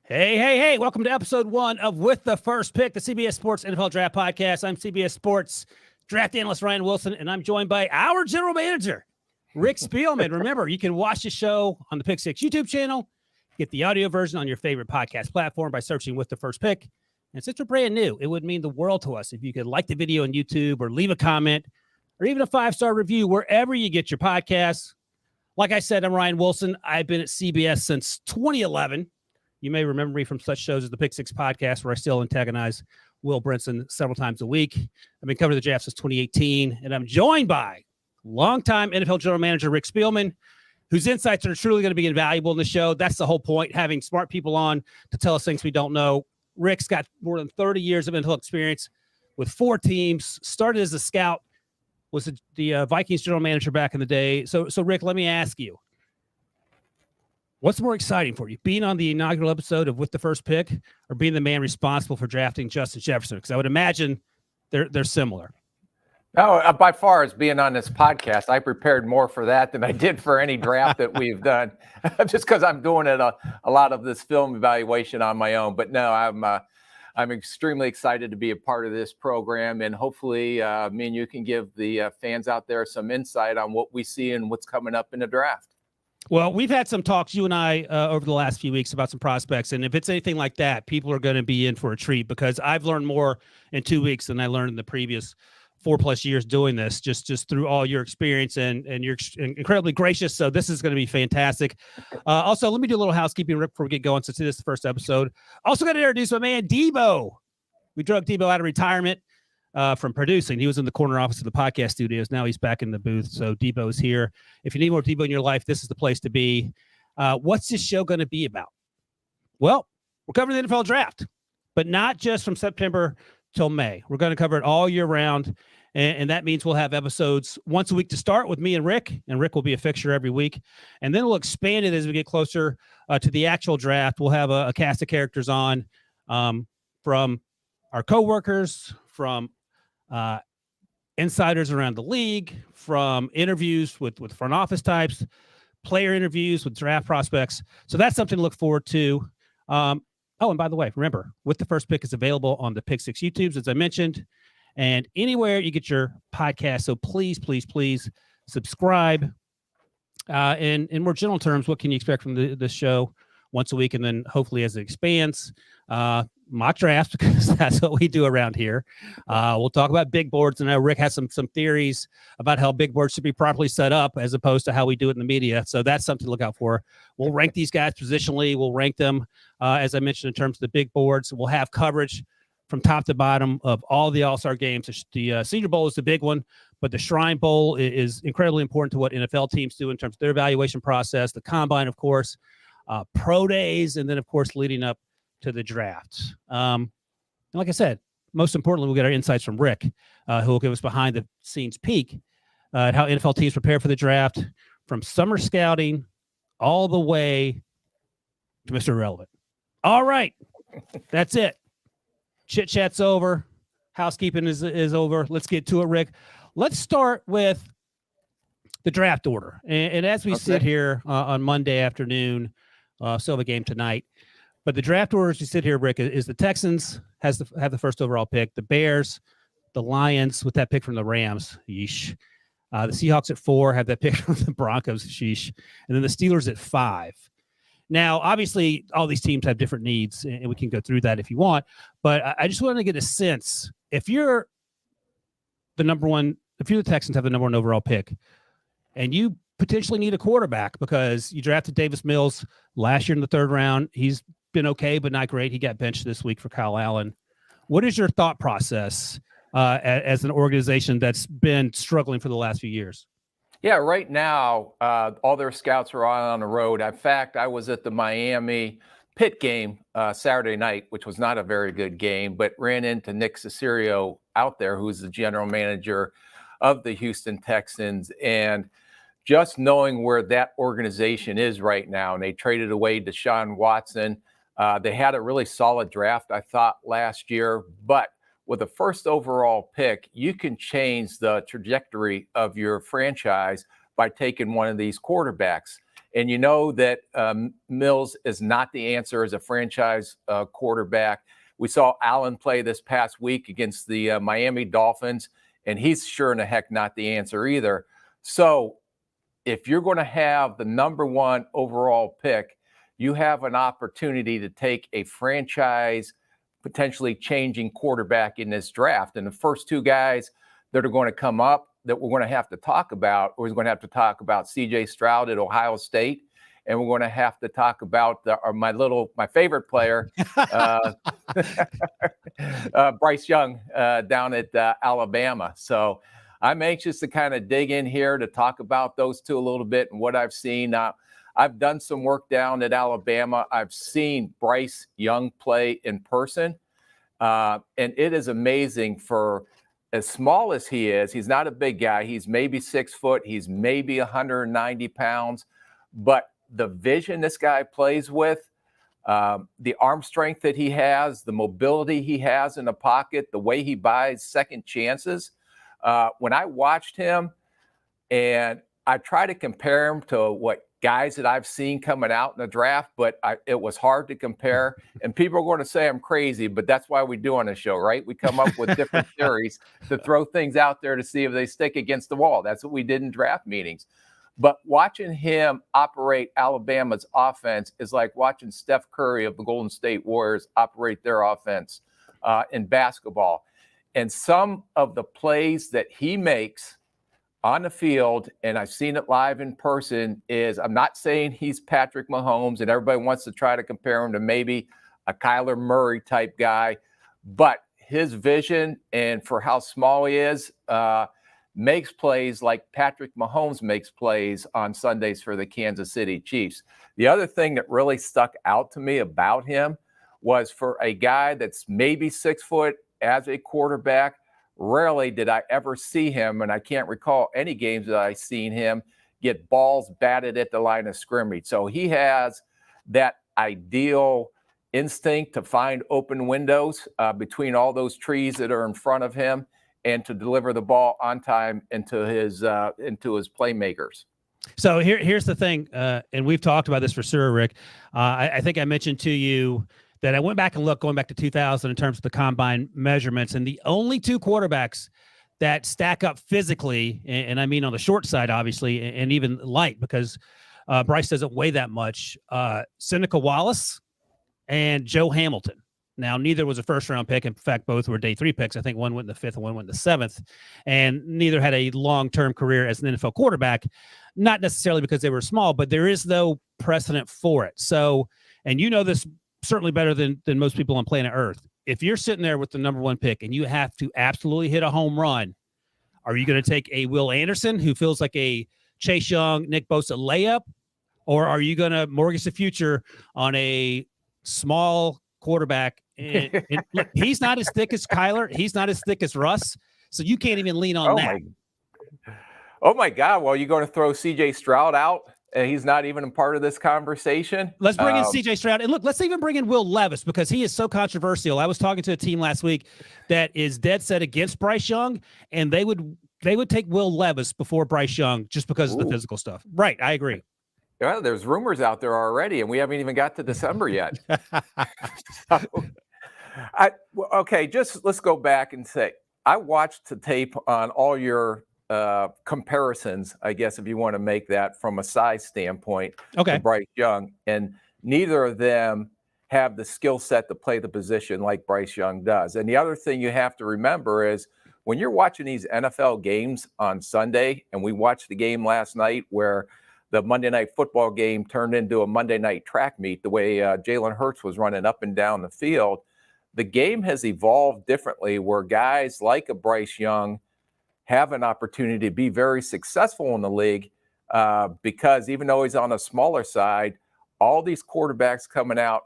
Hey. Welcome to episode 1 of With the First Pick, the CBS Sports NFL Draft Podcast. I'm CBS Sports draft analyst Ryan Wilson, and I'm joined by our general manager, Rick Spielman. Remember, you can watch the show on the Pick 6 YouTube channel, get the audio version on your favorite podcast platform by searching With the First Pick. And since we're brand new, it would mean the world to us if you could like the video on YouTube or leave a comment or even a 5-star review wherever you get your podcasts. Like I said, I'm Ryan Wilson. I've been at CBS since 2011. You may remember me from such shows as the Pick 6 podcast, where I still antagonize Will Brinson several times a week. I've been covering the draft since 2018, and I'm joined by longtime NFL general manager Rick Spielman, whose insights are truly going to be invaluable in the show. That's the whole point, having smart people on to tell us things we don't know. Rick's got more than 30 years of NFL experience with 4 teams, started as a scout, was the Vikings general manager back in the day. So Rick, let me ask you, what's more exciting for you, being on the inaugural episode of With the First Pick or being the man responsible for drafting Justin Jefferson? Because I would imagine they're similar. Oh, by far, as being on this podcast, I prepared more for that than I did for any draft that we've done, just because I'm doing it a lot of this film evaluation on my own. But no, I'm extremely excited to be a part of this program, and hopefully me and you can give the fans out there some insight on what we see and what's coming up in the draft. Well, we've had some talks, you and I, over the last few weeks about some prospects. And if it's anything like that, people are going to be in for a treat, because I've learned more in 2 weeks than I learned in the previous 4+ years doing this, just through all your experience, and you're incredibly gracious. So this is going to be fantastic. Also, let me do a little housekeeping before we get going, since this is the first episode. Also got to introduce my man, Debo. We drug Debo out of retirement from producing. He was in the corner office of the podcast studios. Now he's back in the booth. So Debo's here. If you need more Debo in your life, this is the place to be. What's this show going to be about? Well, we're covering the NFL draft, but not just from September till May. We're going to cover it all year round. And that means we'll have episodes once a week to start with me and Rick will be a fixture every week. And then we'll expand it as we get closer to the actual draft. We'll have a cast of characters on from our coworkers, from insiders around the league, from interviews with front office types, player interviews with draft prospects. So that's something to look forward to. And by the way, remember, With the First Pick is available on the Pick 6 YouTubes, as I mentioned, and anywhere you get your podcast. So please subscribe. In more general terms, what can you expect from this show once a week? And then hopefully as it expands, mock drafts, because that's what we do around here. We'll talk about big boards, and I know Rick has some theories about how big boards should be properly set up as opposed to how we do it in the media. So that's something to look out for. We'll rank these guys positionally. We'll rank them, as I mentioned, in terms of the big boards. We'll have coverage from top to bottom of all the All-Star games. The Senior Bowl is the big one, but the Shrine Bowl is incredibly important to what NFL teams do in terms of their evaluation process, the Combine, of course, pro days, and then, of course, leading up to the draft. And like I said, most importantly, we'll get our insights from Rick, who will give us behind the scenes peek at how NFL teams prepare for the draft, from summer scouting all the way to Mr. Irrelevant. All right. That's it. Chit chat's over. Housekeeping is over. Let's get to it, Rick. Let's start with the draft order. And as we sit here on Monday afternoon, still have a game tonight. But the draft order, as you sit here, Rick, is the Texans have the first overall pick. The Bears, the Lions with that pick from the Rams. Yeesh. The Seahawks at 4 have that pick from the Broncos. Sheesh. And then the Steelers at 5. Now, obviously, all these teams have different needs, and we can go through that if you want. But I just want to get a sense, if you're the Texans have the number 1 overall pick, and you potentially need a quarterback because you drafted Davis Mills last year in the 3rd round. He's been okay, but not great. He got benched this week for Kyle Allen. What is your thought process as an organization that's been struggling for the last few years? Yeah, right now, all their scouts are on the road. In fact, I was at the Miami Pitt game Saturday night, which was not a very good game, but ran into Nick Caserio out there, who's the general manager of the Houston Texans. And just knowing where that organization is right now, and they traded away Deshaun Watson. They had a really solid draft, I thought, last year. But with the first overall pick, you can change the trajectory of your franchise by taking one of these quarterbacks. And you know that Mills is not the answer as a franchise quarterback. We saw Allen play this past week against the Miami Dolphins, and he's sure in the heck not the answer either. So if you're going to have the number 1 overall pick, you have an opportunity to take a franchise potentially changing quarterback in this draft. And the first 2 guys that are going to come up that we're going to have to talk about, we're going to have to talk about C.J. Stroud at Ohio State, and we're going to have to talk about my favorite player, Bryce Young down at Alabama. So I'm anxious to kind of dig in here to talk about those 2 a little bit and what I've seen. I've done some work down at Alabama. I've seen Bryce Young play in person, and it is amazing for as small as he is. He's not a big guy. He's maybe 6 foot. He's maybe 190 pounds. But the vision this guy plays with, the arm strength that he has, the mobility he has in the pocket, the way he buys second chances. When I watched him, and I try to compare him to what guys that I've seen coming out in the draft, but it was hard to compare. And people are going to say I'm crazy, but that's why we do on the show, right? We come up with different theories to throw things out there to see if they stick against the wall. That's what we did in draft meetings. But watching him operate Alabama's offense is like watching Steph Curry of the Golden State Warriors operate their offense in basketball. And some of the plays that he makes on the field, and I've seen it live in person, is I'm not saying he's Patrick Mahomes, and everybody wants to try to compare him to maybe a Kyler Murray type guy, but his vision and for how small he is, makes plays like Patrick Mahomes makes plays on Sundays for the Kansas City Chiefs. The other thing that really stuck out to me about him was for a guy that's maybe 6 foot as a quarterback, rarely did I ever see him, and I can't recall any games that I've seen him get balls batted at the line of scrimmage. So he has that ideal instinct to find open windows between all those trees that are in front of him, and to deliver the ball on time into his playmakers. So here's the thing, and we've talked about this for sure, Rick. I think I mentioned to you that I went back and looked going back to 2000 in terms of the combine measurements, and the only 2 quarterbacks that stack up physically, and I mean on the short side, obviously, and even light, because Bryce doesn't weigh that much, Seneca Wallace and Joe Hamilton. Now, neither was a first-round pick. In fact, both were day 3 picks. I think one went in the 5th and one went in the 7th. And neither had a long-term career as an NFL quarterback, not necessarily because they were small, but there is no precedent for it. So, and you know this certainly better than most people on planet Earth. If you're sitting there with the number 1 pick and you have to absolutely hit a home run, are you going to take a Will Anderson who feels like a Chase Young, Nick Bosa layup? Or are you going to mortgage the future on a small quarterback? And look, he's not as thick as Kyler. He's not as thick as Russ. So you can't even lean on that. Oh my God. Well, you're going to throw C.J. Stroud out, and he's not even a part of this conversation. Let's bring in C.J. Stroud. And look, let's even bring in Will Levis, because he is so controversial. I was talking to a team last week that is dead set against Bryce Young, and they would take Will Levis before Bryce Young just because of the physical stuff. Right. I agree. Yeah, there's rumors out there already, and we haven't even got to December yet. Let's go back and say, I watched the tape on all your comparisons, I guess, if you want to make that from a size standpoint, to Bryce Young, and neither of them have the skill set to play the position like Bryce Young does. And the other thing you have to remember is when you're watching these NFL games on Sunday, and we watched the game last night where the Monday Night Football game turned into a Monday night track meet, the way Jalen Hurts was running up and down the field. The game has evolved differently, where guys like a Bryce Young have an opportunity to be very successful in the league because even though he's on a smaller side, all these quarterbacks coming out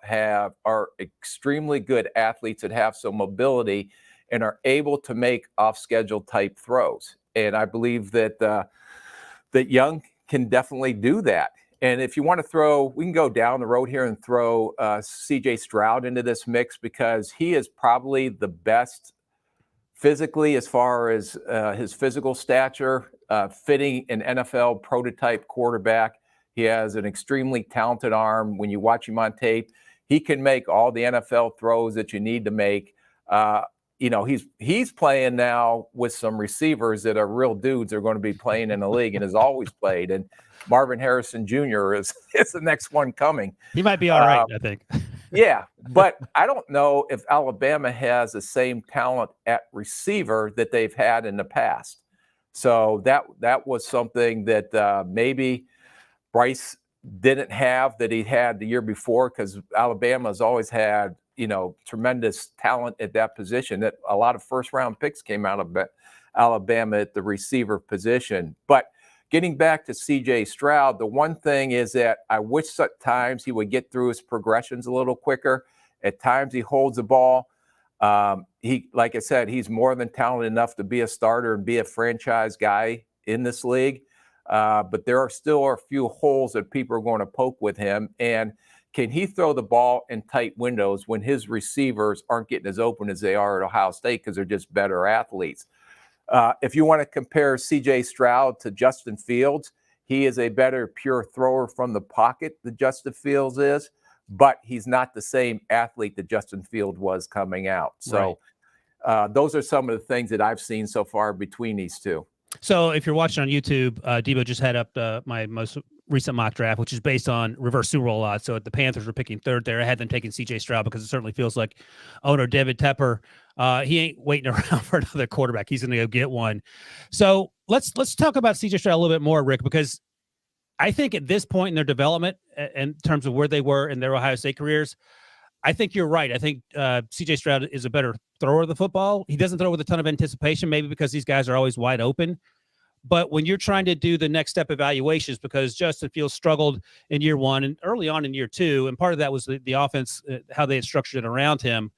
are extremely good athletes that have some mobility and are able to make off-schedule type throws. And I believe that that Young can definitely do that. And if you want to we can go down the road here and throw C.J. Stroud into this mix, because he is probably the best physically as far as his physical stature, fitting an NFL prototype quarterback. He has an extremely talented arm. When you watch him on tape, he can make all the NFL throws that you need to make. He's playing now with some receivers that are real dudes that are going to be playing in the league and has always played. And Marvin Harrison Jr. is the next one coming. He might be all right, I think. Yeah, but I don't know if Alabama has the same talent at receiver that they've had in the past. So that was something that maybe Bryce didn't have that he had the year before, because Alabama has always had, tremendous talent at that position. That a lot of first-round picks came out of Alabama at the receiver position. But getting back to C.J. Stroud, the one thing is that I wish at times he would get through his progressions a little quicker. At times he holds the ball. Like I said, he's more than talented enough to be a starter and be a franchise guy in this league. But there are still a few holes that people are going to poke with him. And can he throw the ball in tight windows when his receivers aren't getting as open as they are at Ohio State because they're just better athletes? If you want to compare C.J. Stroud to Justin Fields, he is a better pure thrower from the pocket than Justin Fields is, but he's not the same athlete that Justin Fields was coming out. So those are some of the things that I've seen so far between these two. So if you're watching on YouTube, Debo just had up my most recent mock draft, which is based on reverse Super Bowl odds. So the Panthers were picking third there. I had them taking C.J. Stroud because it certainly feels like owner David Tepper, he ain't waiting around for another quarterback. He's going to go get one. So let's talk about C.J. Stroud a little bit more, Rick, because I think at this point in their development, in terms of where they were in their Ohio State careers, I think you're right. I think C.J. Stroud is a better thrower of the football. He doesn't throw with a ton of anticipation, maybe because these guys are always wide open. But when you're trying to do the next step evaluations, because Justin Fields struggled in year one and early on in year two, and part of that was the offense, how they had structured it around him.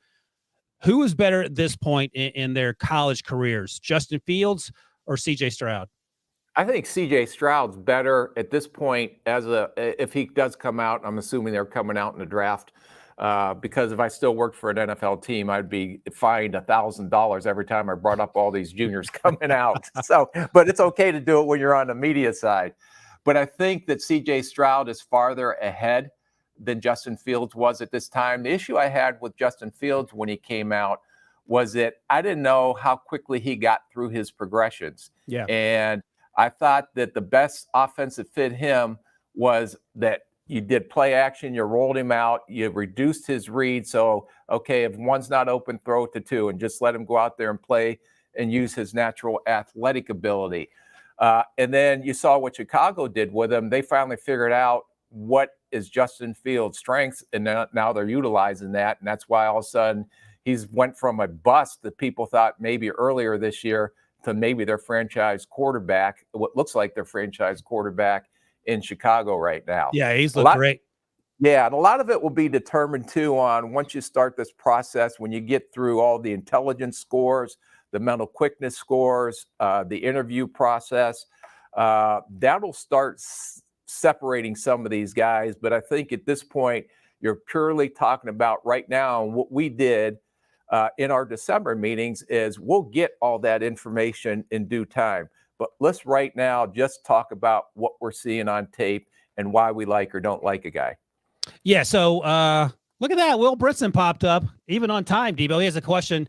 Who is better at this point in their college careers, Justin Fields or C.J. Stroud? I think C.J. Stroud's better at this point if he does come out. I'm assuming they're coming out in the draft. Because if I still worked for an NFL team, I'd be fined $1,000 every time I brought up all these juniors coming out. So, but it's okay to do it when you're on the media side. But I think that C.J. Stroud is farther ahead than Justin Fields was at this time. The issue I had with Justin Fields when he came out was that I didn't know how quickly he got through his progressions. Yeah. And I thought that the best offense that fit him was that you did play action, you rolled him out, you reduced his read. So, okay, if one's not open, throw it to two and just let him go out there and play and use his natural athletic ability. And then you saw what Chicago did with him. They finally figured out what is Justin Fields' strengths, and now they're utilizing that. And that's why all of a sudden he's went from a bust that people thought maybe earlier this year to maybe their franchise quarterback, what looks like their franchise quarterback in Chicago right now. Yeah, he's looked great. Yeah, and a lot of it will be determined too on once you start this process, when you get through all the intelligence scores, the mental quickness scores, the interview process, that'll start separating some of these guys. But I think at this point, you're purely talking about right now, and what we did in our December meetings is we'll get all that information in due time. But let's right now just talk about what we're seeing on tape and why we like or don't like a guy. Yeah, so look at that. Will Britson popped up, even on time, Debo. He has a question.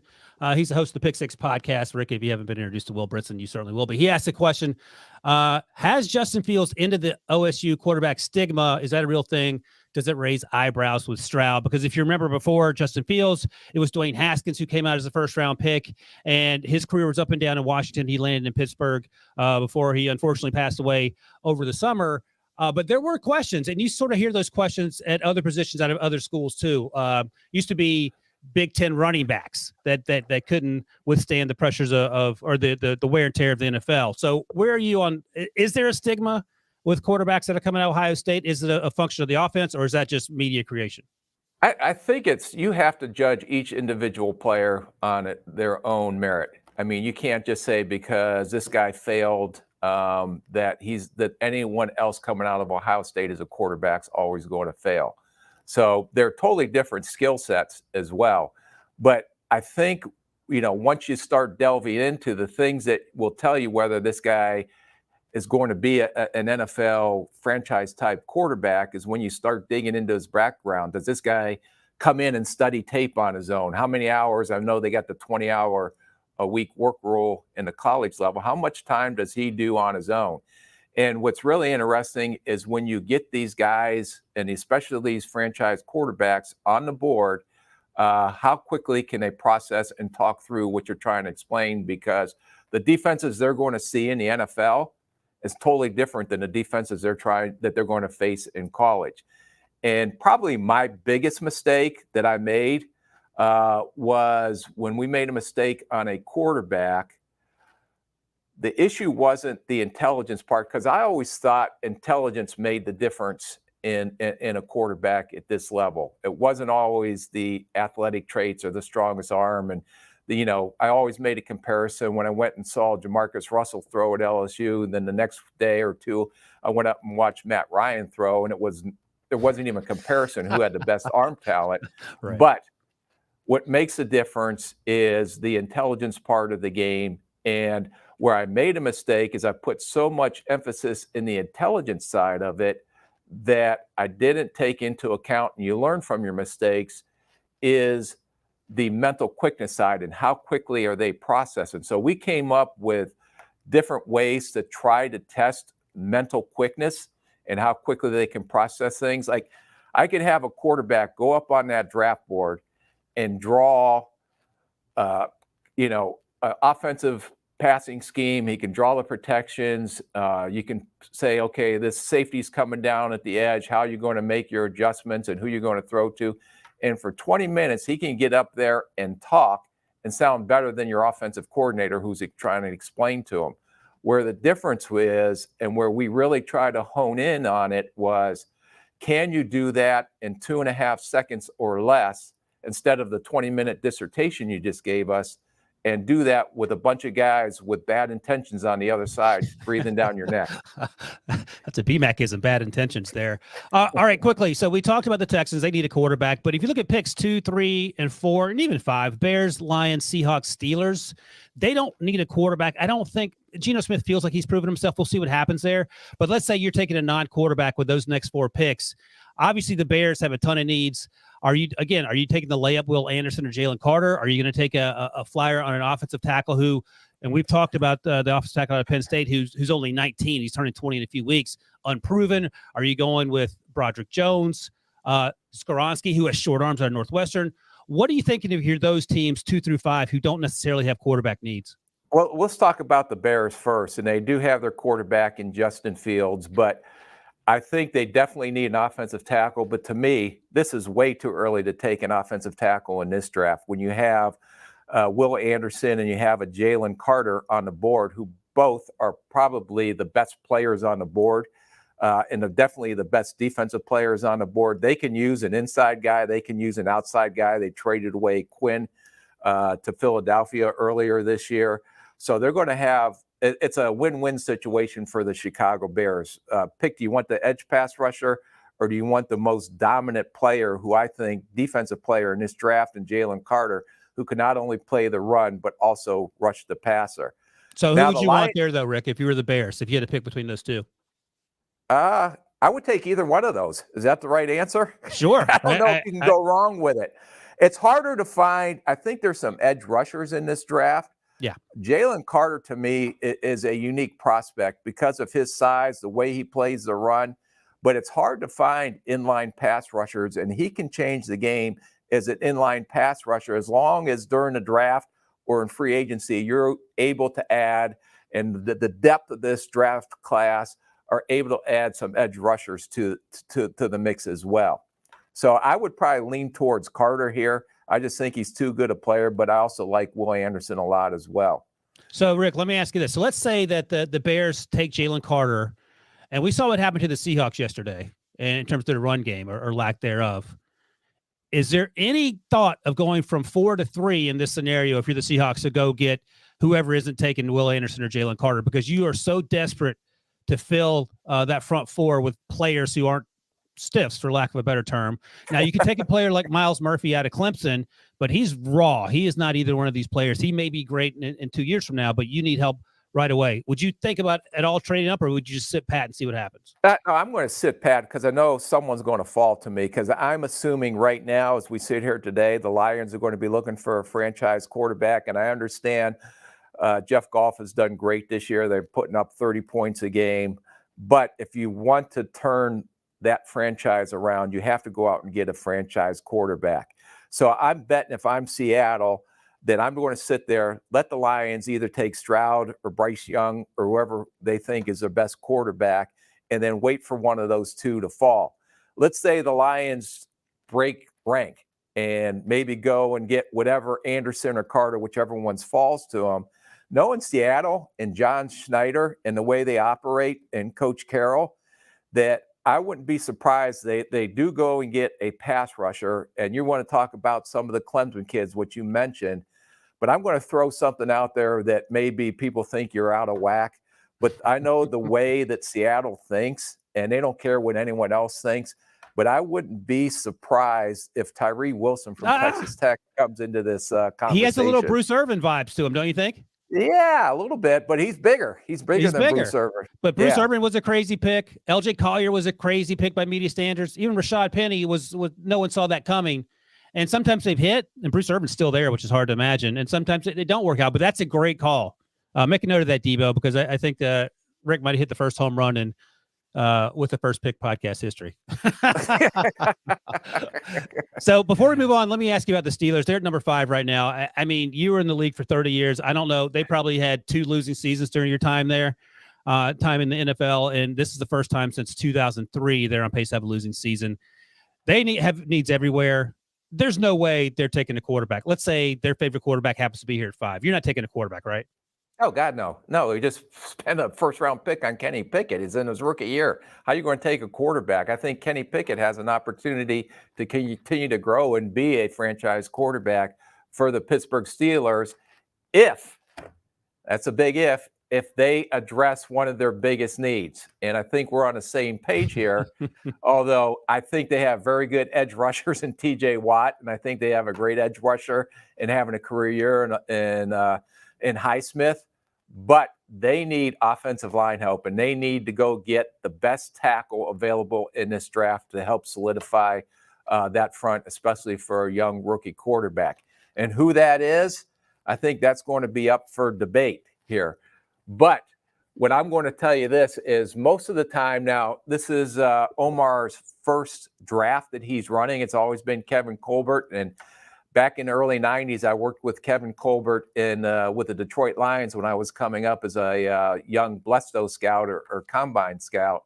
He's the host of the Pick Six podcast. Rick, if you haven't been introduced to Will Britson, you certainly will be. He asked a question. Has Justin Fields ended the OSU quarterback stigma? Is that a real thing? Does it raise eyebrows with Stroud? Because if you remember before Justin Fields, it was Dwayne Haskins who came out as a first-round pick, and his career was up and down in Washington. He landed in Pittsburgh before he unfortunately passed away over the summer. But there were questions, and you sort of hear those questions at other positions out of other schools too. Used to be Big Ten running backs that couldn't withstand the pressures of the wear and tear of the NFL. So where are you on? Is there a stigma with quarterbacks that are coming out of Ohio State? Is it a function of the offense, or is that just media creation? I think you have to judge each individual player on their own merit. I mean, you can't just say because this guy failed that anyone else coming out of Ohio State as a quarterback's always going to fail. So they're totally different skill sets as well. But I think, once you start delving into the things that will tell you whether this guy is going to be an NFL franchise type quarterback is when you start digging into his background. Does this guy come in and study tape on his own? How many hours? I know they got the 20-hour a week work rule in the college level. How much time does he do on his own? And what's really interesting is when you get these guys, and especially these franchise quarterbacks on the board, how quickly can they process and talk through what you're trying to explain? Because the defenses they're going to see in the NFL is totally different than the defenses they're going to face in college. And probably my biggest mistake that I made was when we made a mistake on a quarterback. The issue wasn't the intelligence part, because I always thought intelligence made the difference in a quarterback at this level. It wasn't always the athletic traits or the strongest arm. And I always made a comparison when I went and saw Jamarcus Russell throw at LSU, and then the next day or two, I went up and watched Matt Ryan throw, and there wasn't even a comparison who had the best arm talent. Right. But what makes a difference is the intelligence part of the game. And where I made a mistake is I put so much emphasis in the intelligence side of it that I didn't take into account, and you learn from your mistakes, is the mental quickness side and how quickly are they processing. So we came up with different ways to try to test mental quickness and how quickly they can process things. Like I could have a quarterback go up on that draft board and draw, offensive passing scheme. He can draw the protections. You can say, okay, this safety's coming down at the edge. How are you going to make your adjustments and who you're going to throw to? And for 20 minutes, he can get up there and talk and sound better than your offensive coordinator who's trying to explain to him. Where the difference is, and where we really try to hone in on it, was, can you do that in 2.5 seconds or less instead of the 20-minute dissertation you just gave us, and do that with a bunch of guys with bad intentions on the other side breathing down your neck? That's a BMAC-ism, bad intentions there. All right, quickly. So we talked about the Texans. They need a quarterback. But if you look at picks 2, 3, and 4, and even 5, Bears, Lions, Seahawks, Steelers, they don't need a quarterback. I don't think Geno Smith feels like he's proven himself. We'll see what happens there. But let's say you're taking a non-quarterback with those next 4 picks. Obviously, the Bears have a ton of needs. Are you taking the layup Will Anderson or Jalen Carter? Are you going to take a flyer on an offensive tackle who, and we've talked about the offensive tackle out of Penn State, who's only 19. He's turning 20 in a few weeks, unproven. Are you going with Broderick Jones, Skoronski, who has short arms out of Northwestern? What are you thinking of here, those teams 2 through 5 who don't necessarily have quarterback needs? Well, let's talk about the Bears first. And they do have their quarterback in Justin Fields, but I think they definitely need an offensive tackle. But to me, this is way too early to take an offensive tackle in this draft when you have Will Anderson and you have a Jalen Carter on the board, who both are probably the best players on the board and definitely the best defensive players on the board. They can use an inside guy. They can use an outside guy. They traded away Quinn to Philadelphia earlier this year. So they're going to have – it's a win-win situation for the Chicago Bears. Do you want the edge pass rusher, or do you want the most dominant player, who I think defensive player in this draft, and Jalen Carter, who can not only play the run but also rush the passer? So who would you want there, though, Rick, if you were the Bears, if you had to pick between those two? I would take either one of those. Is that the right answer? Sure. I don't know if you can go wrong with it. It's harder to find. I think there's some edge rushers in this draft. Yeah. Jalen Carter, to me, is a unique prospect because of his size, the way he plays the run. But it's hard to find inline pass rushers, and he can change the game as an inline pass rusher as long as during the draft or in free agency you're able to add, and the depth of this draft class are able to add some edge rushers to the mix as well. So I would probably lean towards Carter here. I just think he's too good a player, but I also like Will Anderson a lot as well. So, Rick, let me ask you this. So let's say that the Bears take Jalen Carter, and we saw what happened to the Seahawks yesterday in terms of their run game or lack thereof. Is there any thought of going from 4 to 3 in this scenario if you're the Seahawks to go get whoever isn't taking Will Anderson or Jalen Carter, because you are so desperate to fill that front 4 with players who aren't stiffs, for lack of a better term? Now, you can take a player like Miles Murphy out of Clemson, but he's raw. He is not either one of these players. He may be great in 2 years from now, but you need help right away. Would you think about at all trading up, or would you just sit pat and see what happens? No, I'm going to sit pat because I know someone's going to fall to me, because I'm assuming right now, as we sit here today, the Lions are going to be looking for a franchise quarterback. And I understand Jeff Goff has done great this year. They're putting up 30 points a game. But if you want to turn that franchise around, you have to go out and get a franchise quarterback. So I'm betting if I'm Seattle, that I'm going to sit there, let the Lions either take Stroud or Bryce Young or whoever they think is their best quarterback, and then wait for one of those two to fall. Let's say the Lions break rank and maybe go and get whatever Anderson or Carter, whichever ones falls to them. Knowing Seattle and John Schneider and the way they operate and Coach Carroll, that I wouldn't be surprised they do go and get a pass rusher. And you want to talk about some of the Clemson kids, which you mentioned, but I'm going to throw something out there that maybe people think you're out of whack. But I know the way that Seattle thinks, and they don't care what anyone else thinks. But I wouldn't be surprised if Tyree Wilson from Texas Tech comes into this conversation. He has a little Bruce Irvin vibes to him, don't you think? Yeah, a little bit, but he's bigger. He's bigger than Bruce Irvin. But Bruce Irvin was a crazy pick. LJ Collier was a crazy pick by media standards. Even Rashad Penny was no one saw that coming. And sometimes they've hit, and Bruce Irvin's still there, which is hard to imagine. And sometimes they don't work out, but that's a great call. Make a note of that, Debo, because I think Rick might have hit the first home run in with the first pick podcast history. So before we move on, let me ask you about the Steelers. They're at number 5 right now. I mean, you were in the league for 30 years. I don't know. They probably had 2 losing seasons during your time there, time in the NFL. And this is the first time since 2003 they're on pace to have a losing season. They have needs everywhere. There's no way they're taking a quarterback. Let's say their favorite quarterback happens to be here at 5. You're not taking a quarterback, right? Oh, God, no. No, he just spent a first-round pick on Kenny Pickett. He's in his rookie year. How are you going to take a quarterback? I think Kenny Pickett has an opportunity to continue to grow and be a franchise quarterback for the Pittsburgh Steelers if, that's a big if they address one of their biggest needs. And I think we're on the same page here, although I think they have very good edge rushers in TJ Watt, and I think they have a great edge rusher in having a career year in Highsmith. But they need offensive line help, and they need to go get the best tackle available in this draft to help solidify that front, especially for a young rookie quarterback. And who that is, I think that's going to be up for debate here. But what I'm going to tell you this is most of the time now, this is Omar's first draft that he's running. It's always been Kevin Colbert, and back in the early 90s, I worked with Kevin Colbert with the Detroit Lions when I was coming up as a young Blesto scout or combine scout.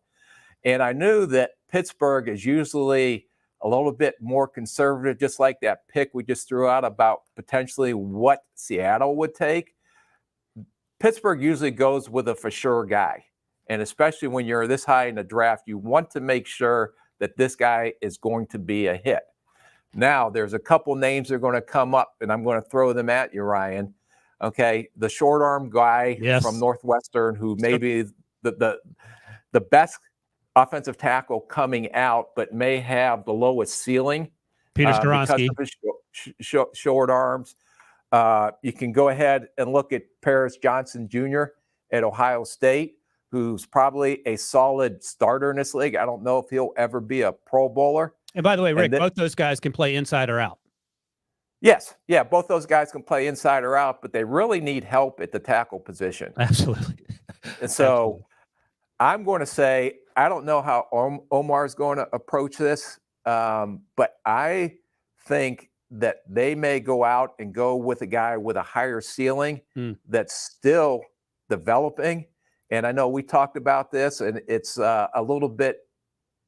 And I knew that Pittsburgh is usually a little bit more conservative, just like that pick we just threw out about potentially what Seattle would take. Pittsburgh usually goes with a for sure guy. And especially when you're this high in the draft, you want to make sure that this guy is going to be a hit. Now, there's a couple names that are going to come up, and I'm going to throw them at you, Ryan. Okay, the short arm guy from Northwestern, who may be the best offensive tackle coming out, but may have the lowest ceiling. Peter Skoronski. Because of his short arms. You can go ahead and look at Paris Johnson Jr. at Ohio State, who's probably a solid starter in this league. I don't know if he'll ever be a Pro Bowler. And by the way, Rick, both those guys can play inside or out. Yes. Yeah, both those guys can play inside or out, but they really need help at the tackle position. Absolutely. And so I'm going to say, I don't know how Omar's going to approach this, but I think that they may go out and go with a guy with a higher ceiling that's still developing. And I know we talked about this, and it's a little bit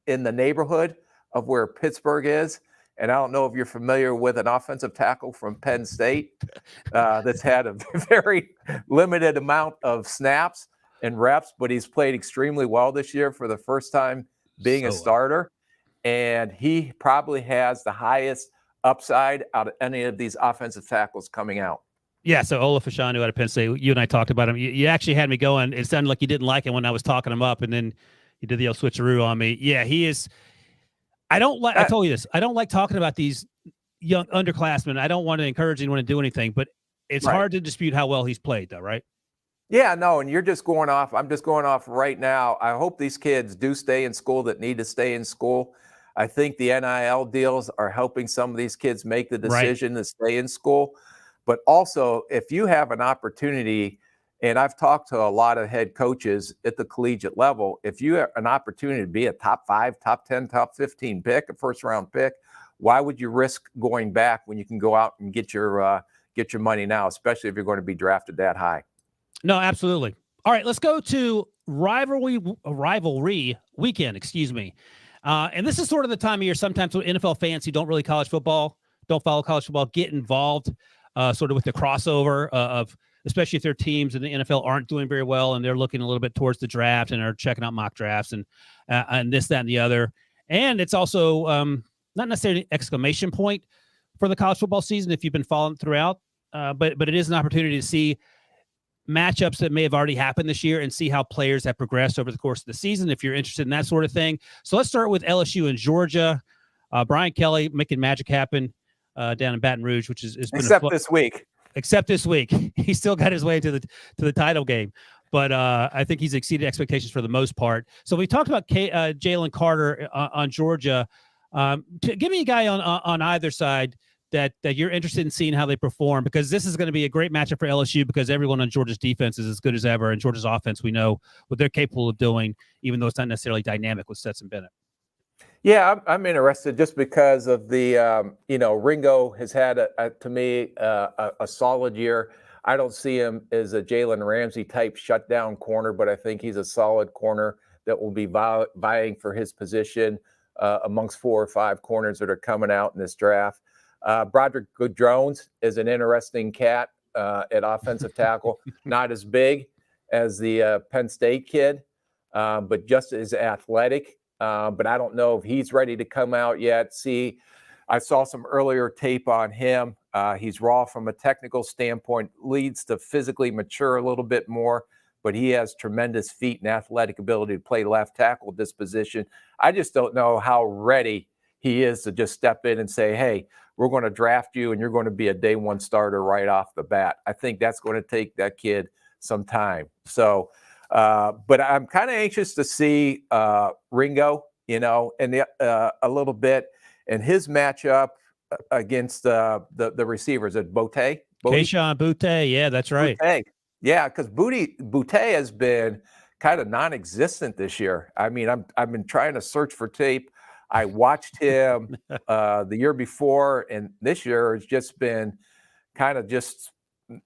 in the neighborhood of where Pittsburgh is. And I don't know if you're familiar with an offensive tackle from Penn State that's had a very limited amount of snaps and reps, but he's played extremely well this year for the first time being a starter. And he probably has the highest upside out of any of these offensive tackles coming out. Yeah, so Ola Fashanu out of Penn State, you and I talked about him. You actually had me going. It sounded like you didn't like him when I was talking him up, and then you did the old switcheroo on me. Yeah, he is. I told you this. I don't like talking about these young underclassmen. I don't want to encourage anyone to do anything, but it's hard to dispute how well he's played, though, right? Yeah, no, and you're just going off. I'm just going off right now. I hope these kids do stay in school that need to stay in school. I think the NIL deals are helping some of these kids make the Right. decision to stay in school. But also, if you have an opportunity, and I've talked to a lot of head coaches at the collegiate level, if you have an opportunity to be a top 5, top 10, top 15 pick, a first round pick, why would you risk going back when you can go out and get your money now, especially if you're going to be drafted that high? No, absolutely. All right, let's go to rivalry weekend. Excuse me. And this is sort of the time of year sometimes when NFL fans who don't really don't follow college football, get involved, sort of with the crossover of, especially if their teams in the NFL aren't doing very well and they're looking a little bit towards the draft and are checking out mock drafts and this, that, and the other. And it's also not necessarily an exclamation point for the college football season if you've been following throughout, but it is an opportunity to see matchups that may have already happened this year and see how players have progressed over the course of the season, if you're interested in that sort of thing. So let's start with LSU and Georgia. Brian Kelly making magic happen down in Baton Rouge, which is This week. Except this week. He still got his way to the title game. But I think he's exceeded expectations for the most part. So we talked about Jalen Carter on Georgia. Give me a guy on either side that you're interested in seeing how they perform, because this is going to be a great matchup for LSU because everyone on Georgia's defense is as good as ever, and Georgia's offense, we know what they're capable of doing, even though it's not necessarily dynamic with Stetson Bennett. Yeah, I'm interested just because of the, Ringo has had, to me, a solid year. I don't see him as a Jalen Ramsey type shutdown corner, but I think he's a solid corner that will be vying for his position amongst 4 or 5 corners that are coming out in this draft. Broderick Jones is an interesting cat at offensive tackle, not as big as the Penn State kid, but just as athletic. But I don't know if he's ready to come out yet. I saw some earlier tape on him. He's raw from a technical standpoint, leads to physically mature a little bit more, but he has tremendous feet and athletic ability to play left tackle at this position. I just don't know how ready he is to just step in and say, hey, we're going to draft you and you're going to be a day one starter right off the bat. I think that's going to take that kid some time. So, but I'm kind of anxious to see Ringo, and a little bit, and his matchup against the receivers at Boutte. Kayshon Boutte, yeah, that's right. Boutte. Yeah, because Boutte has been kind of non-existent this year. I mean, I've been trying to search for tape. I watched him the year before, and this year has just been kind of just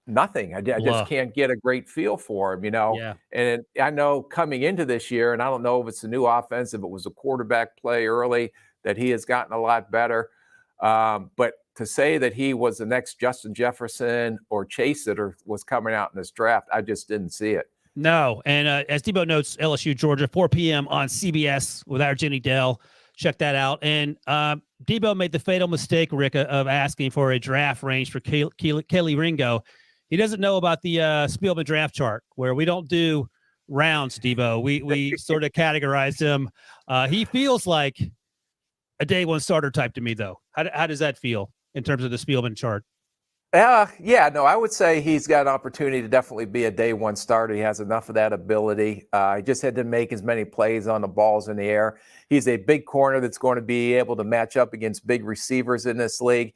nothing. I just can't get a great feel for him, Yeah. And I know coming into this year, and I don't know if it's a new offense, if it was a quarterback play early, that he has gotten a lot better. But to say that he was the next Justin Jefferson or Chase that was coming out in this draft, I just didn't see it. No. And as Debo notes, LSU, Georgia, 4 p.m. on CBS with our Jenny Dell. Check that out. And Debo made the fatal mistake, Rick, of asking for a draft range for Kelly Ringo. He doesn't know about the Spielman draft chart, where we don't do rounds, Debo. We sort of categorize him. He feels like a day one starter type to me, though. How does that feel in terms of the Spielman chart? Yeah, no, I would say he's got an opportunity to definitely be a day one starter. He has enough of that ability. He just had to make as many plays on the balls in the air. He's a big corner that's going to be able to match up against big receivers in this league.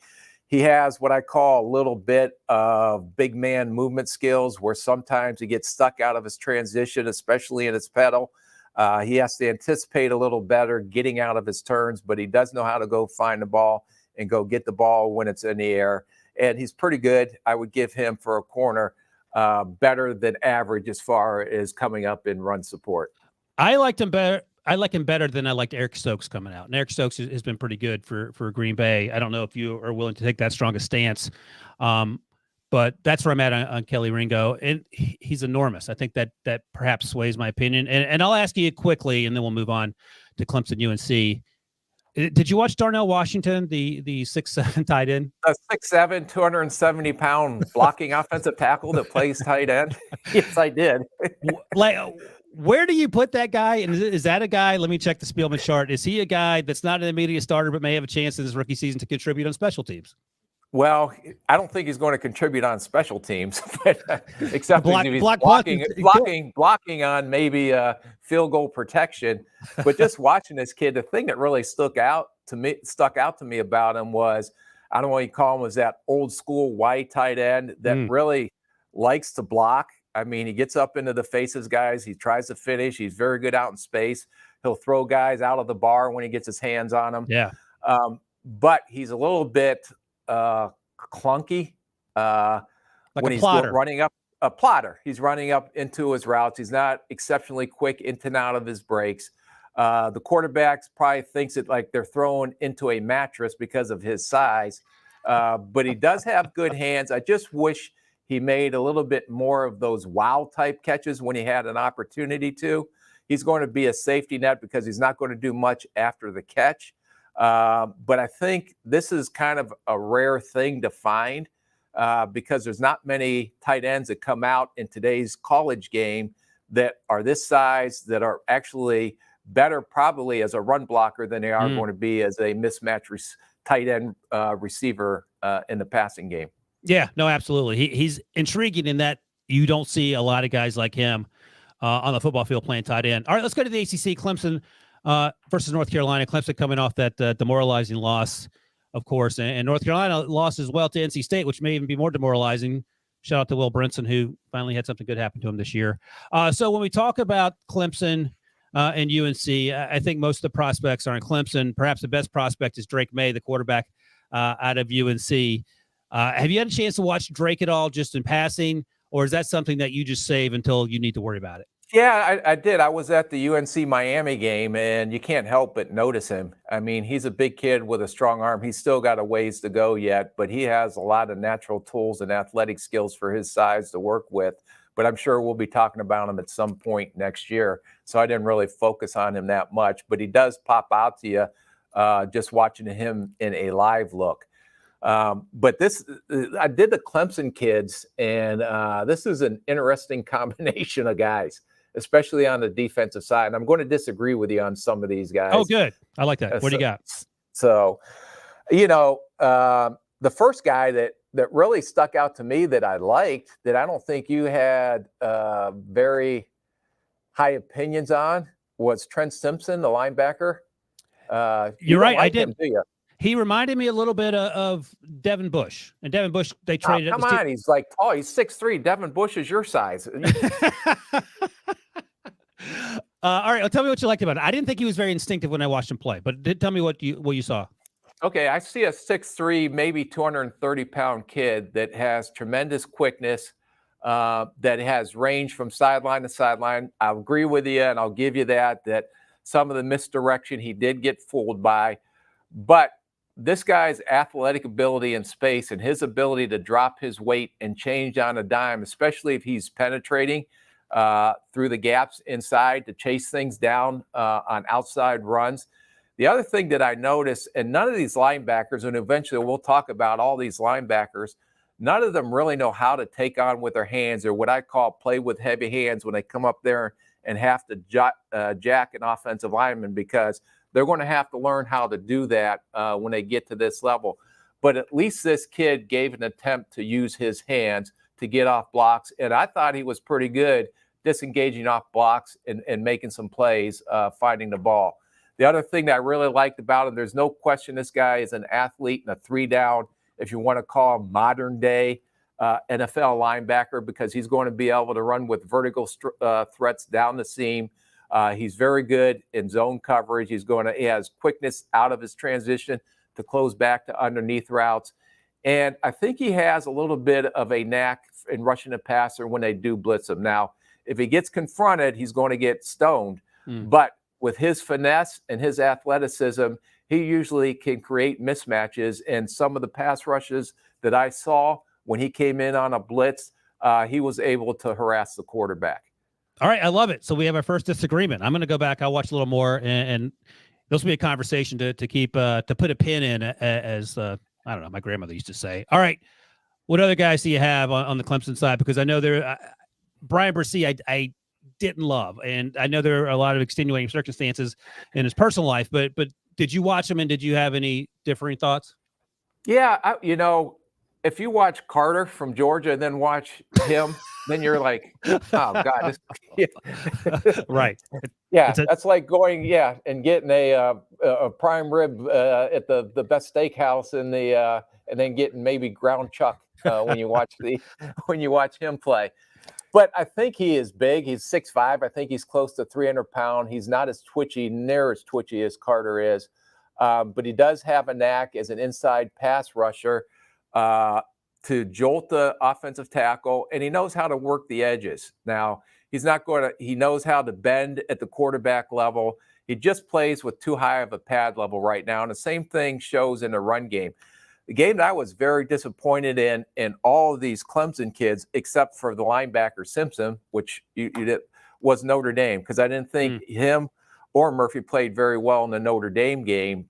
He has what I call a little bit of big man movement skills, where sometimes he gets stuck out of his transition, especially in his pedal. He has to anticipate a little better getting out of his turns, but he does know how to go find the ball and go get the ball when it's in the air. And he's pretty good. I would give him, for a corner, better than average as far as coming up in run support. I liked him better. I like him better than I liked Eric Stokes coming out. And Eric Stokes has been pretty good for Green Bay. I don't know if you are willing to take that strong a stance, but that's where I'm at on Kelly Ringo. And he's enormous. I think that perhaps sways my opinion. And I'll ask you quickly, and then we'll move on to Clemson UNC. Did you watch Darnell Washington, the 6'7" tight end? A 6'7", 270-pound blocking offensive tackle that plays tight end? Yes, I did. Where do you put that guy? And is that a guy? Let me check the Spielman chart. Is he a guy that's not an immediate starter but may have a chance in his rookie season to contribute on special teams? Well, I don't think he's going to contribute on special teams, but, except Block- if he's block blocking on maybe field goal protection. But just watching this kid, the thing that really stuck out to me about him was, I don't know what you call him, was that old school wide tight end that really likes to block. I mean, he gets up into the faces, guys. He tries to finish. He's very good out in space. He'll throw guys out of the bar when he gets his hands on them. Yeah. But he's a little bit clunky Like when he's running up a plotter. He's running up into his routes. He's not exceptionally quick into and out of his breaks. The quarterbacks probably thinks it like they're thrown into a mattress because of his size. But he does have good hands. I just wish he made a little bit more of those wow type catches when he had an opportunity to. He's going to be a safety net because he's not going to do much after the catch. But I think this is kind of a rare thing to find because there's not many tight ends that come out in today's college game that are this size, that are actually better probably as a run blocker than they are going to be as a mismatch tight end receiver in the passing game. Yeah, no, absolutely. He's intriguing in that you don't see a lot of guys like him on the football field playing tight end. All right, let's go to the ACC. Clemson versus North Carolina. Clemson coming off that demoralizing loss, of course, and North Carolina lost as well to NC State, which may even be more demoralizing. Shout out to Will Brinson, who finally had something good happen to him this year. So when we talk about Clemson and UNC, I think most of the prospects are in Clemson. Perhaps the best prospect is Drake May, the quarterback out of UNC. Have you had a chance to watch Drake at all, just in passing, or is that something that you just save until you need to worry about it? Yeah, I did. I was at the UNC Miami game, and you can't help but notice him. I mean, he's a big kid with a strong arm. He's still got a ways to go yet, but he has a lot of natural tools and athletic skills for his size to work with. But I'm sure we'll be talking about him at some point next year. So I didn't really focus on him that much, but he does pop out to you just watching him in a live look. But I did the Clemson kids, and this is an interesting combination of guys, especially on the defensive side. And I'm going to disagree with you on some of these guys. Oh, good. I like that. What do you got? So, the first guy that really stuck out to me that I liked, that I don't think you had very high opinions on, was Trent Simpson, the linebacker. You're right. I did. Him, do you? He reminded me a little bit of Devin Bush. And Devin Bush, they traded. Come on, he's like tall. He's 6'3". Devin Bush is your size. All right, tell me what you liked about it. I didn't think he was very instinctive when I watched him play, but tell me what you saw. Okay, I see a 6'3", maybe 230-pound kid that has tremendous quickness, that has range from sideline to sideline. I'll agree with you, and I'll give you that some of the misdirection he did get fooled by. But this guy's athletic ability in space and his ability to drop his weight and change on a dime, especially if he's penetrating through the gaps inside to chase things down on outside runs. The other thing that I noticed, and none of these linebackers, and eventually we'll talk about all these linebackers, none of them really know how to take on with their hands, or what I call play with heavy hands, when they come up there and have to jack an offensive lineman, because they're going to have to learn how to do that when they get to this level. But at least this kid gave an attempt to use his hands to get off blocks, and I thought he was pretty good disengaging off blocks and making some plays, finding the ball. The other thing that I really liked about him, there's no question this guy is an athlete and a three-down, if you want to call him modern-day NFL linebacker, because he's going to be able to run with vertical threats down the seam. He's very good in zone coverage. He has quickness out of his transition to close back to underneath routes. And I think he has a little bit of a knack in rushing the passer when they do blitz him. Now, if he gets confronted, he's going to get stoned. But with his finesse and his athleticism, he usually can create mismatches. And some of the pass rushes that I saw when he came in on a blitz, he was able to harass the quarterback. All right, I love it. So we have our first disagreement. I'm going to go back. I'll watch a little more, and this will be a conversation to keep to put a pin in, as I don't know, my grandmother used to say. All right, what other guys do you have on the Clemson side? Because I know Brian Bryce, I didn't love, and I know there are a lot of extenuating circumstances in his personal life. But did you watch him, and did you have any differing thoughts? Yeah, if you watch Carter from Georgia and then watch him, then you're like, oh God, right. Yeah, that's like going, and getting a prime rib at the best steakhouse in the and then getting maybe ground chuck when you watch him play. But I think he is big. He's 6'5". I think he's close to 300 pounds. He's not as near as twitchy as Carter is. But he does have a knack as an inside pass rusher to jolt the offensive tackle, and he knows how to work the edges. Now, he knows how to bend at the quarterback level. He just plays with too high of a pad level right now. And the same thing shows in the run game. The game that I was very disappointed in all of these Clemson kids, except for the linebacker Simpson, which you did, was Notre Dame, because I didn't think him or Murphy played very well in the Notre Dame game.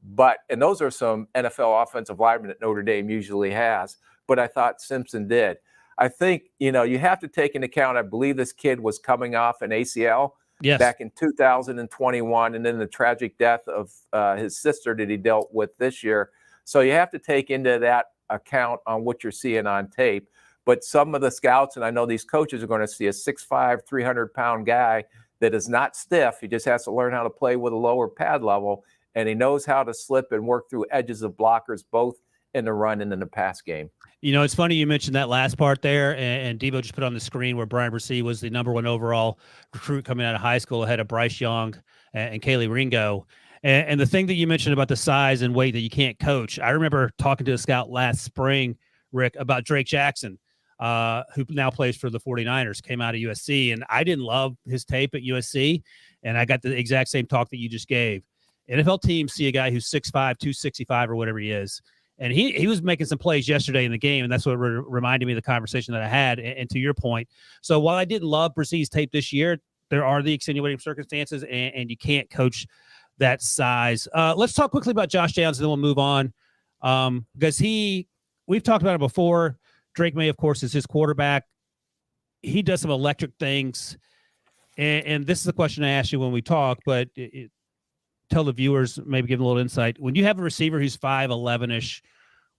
And those are some NFL offensive linemen that Notre Dame usually has. But I thought Simpson did. I think, you have to take into account, I believe this kid was coming off an ACL back in 2021, and then the tragic death of his sister that he dealt with this year. So you have to take into that account on what you're seeing on tape. But some of the scouts, and I know these coaches, are going to see a 6'5", 300-pound guy that is not stiff. He just has to learn how to play with a lower pad level, and he knows how to slip and work through edges of blockers, both in the run and in the pass game. It's funny you mentioned that last part there, and Debo just put on the screen where Brian Bryce was the #1 overall recruit coming out of high school ahead of Bryce Young and Kaylee Ringo. And the thing that you mentioned about the size and weight that you can't coach, I remember talking to a scout last spring, Rick, about Drake Jackson, who now plays for the 49ers, came out of USC, and I didn't love his tape at USC, and I got the exact same talk that you just gave. NFL teams see a guy who's 6'5", 265 or whatever he is, and he was making some plays yesterday in the game, and that's what reminded me of the conversation that I had. And to your point, so while I didn't love Bryce's tape this year, there are the extenuating circumstances, and you can't coach that size. Let's talk quickly about Josh Downs, and then we'll move on. Because we've talked about it before. Drake May, of course, is his quarterback. He does some electric things. And this is a question I asked you when we talked, but tell the viewers, maybe give them a little insight. When you have a receiver who's 5'11-ish,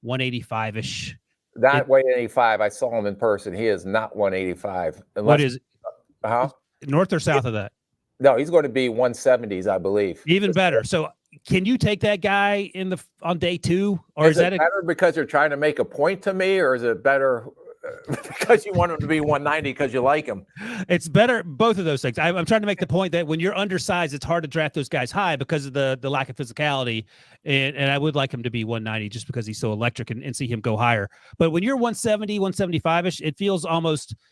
185-ish. Not 185. I saw him in person. He is not 185. What is it? North or south of that? No, he's going to be 170s, I believe. Even better. So can you take that guy on day two? Or is that better because you're trying to make a point to me, or is it better because you want him to be 190 because you like him? It's better, both of those things. I'm trying to make the point that when you're undersized, it's hard to draft those guys high because of the lack of physicality. And I would like him to be 190 just because he's so electric and see him go higher. But when you're 170, 175-ish, it feels almost –